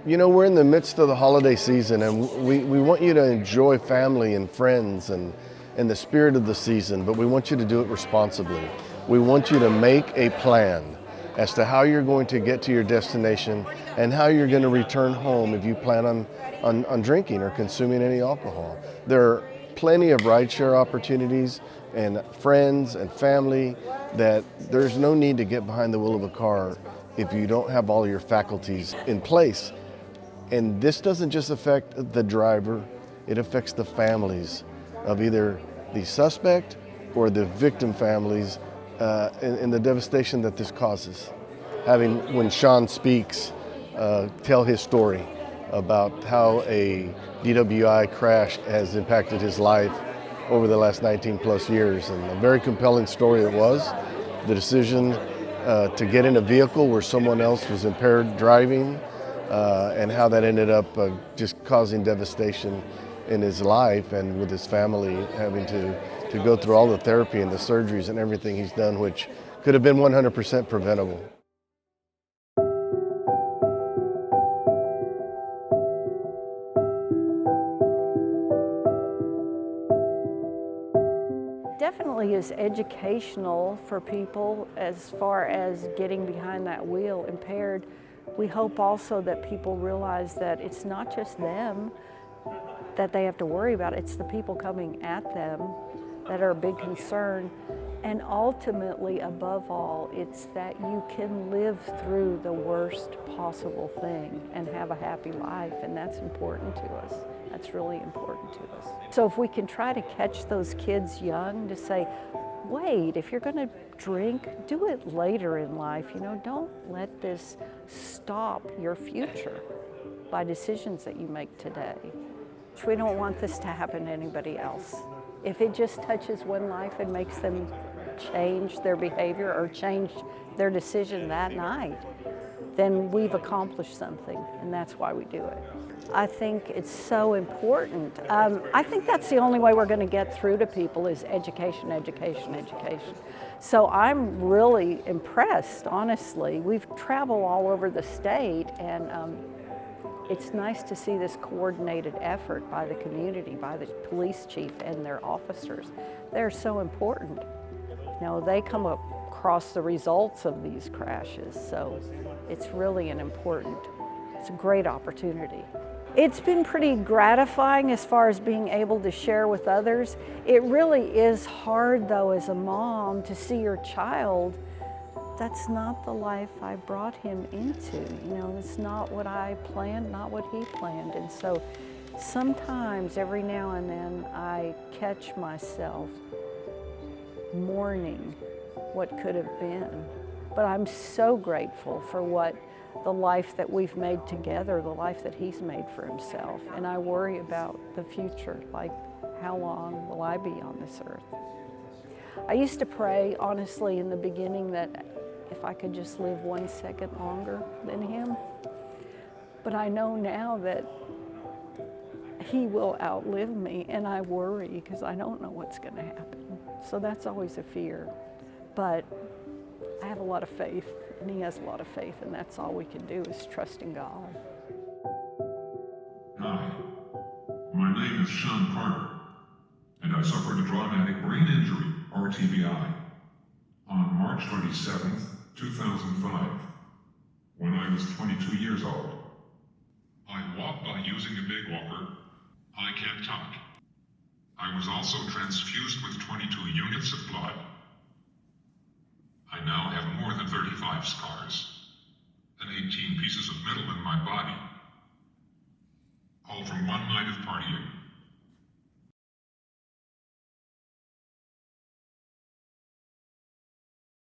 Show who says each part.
Speaker 1: You know, we're in the midst of the holiday season, and we want you to enjoy family and friends and the spirit of the season, but we want you to do it responsibly. We want you to make a plan as to how you're going to get to your destination and how you're going to return home if you plan on drinking or consuming any alcohol. There are plenty of rideshare opportunities and friends and family that there's no need to get behind the wheel of a car if you don't have all your faculties in place. And this doesn't just affect the driver, it affects the families of either the suspect or the victim families and the devastation that this causes. When Sean speaks, tell his story about how a DWI crash has impacted his life over the last 19 plus years. And a very compelling story it was. The decision to get in a vehicle where someone else was impaired driving, and how that ended up just causing devastation in his life and with his family, having to go through all the therapy and the surgeries and everything he's done, which could have been 100% preventable.
Speaker 2: Definitely is educational for people as far as getting behind that wheel impaired. We hope also that people realize that it's not just them that they have to worry about, it's the people coming at them that are a big concern. And ultimately, above all, it's that you can live through the worst possible thing and have a happy life, and that's important to us. That's really important to us. So if we can try to catch those kids young to say, wait, if you're gonna drink, do it later in life. You know, don't let this stop your future by decisions that you make today. We don't want this to happen to anybody else. If it just touches one life and makes them change their behavior or change their decision that night, then we've accomplished something, and that's why we do it. I think it's so important. I think that's the only way we're going to get through to people is education, education, education. So I'm really impressed, honestly. We've traveled all over the state, and it's nice to see this coordinated effort by the community, by the police chief and their officers. They're so important. You know, they come across the results of these crashes, so it's really it's a great opportunity. It's been pretty gratifying as far as being able to share with others. It really is hard, though, as a mom, to see your child. That's not the life I brought him into. You know, it's not what I planned, not what he planned. And so sometimes, every now and then, I catch myself mourning what could have been. But I'm so grateful for the life that we've made together, the life that he's made for himself. And I worry about the future, like how long will I be on this earth? I used to pray, honestly, in the beginning that if I could just live 1 second longer than him. But I know now that he will outlive me, and I worry because I don't know what's going to happen. So that's always a fear. But I have a lot of faith, and he has a lot of faith, and that's all we can do is trust in God.
Speaker 3: Hi, my name is Sean Carter, and I suffered a traumatic brain injury, or TBI, on March 27th, 2005, when I was 22 years old. I walk by using a big walker. I can't talk. I was also transfused with 22 units of blood. I now have more than 35 scars and 18 pieces of metal in my body, all from one night of partying.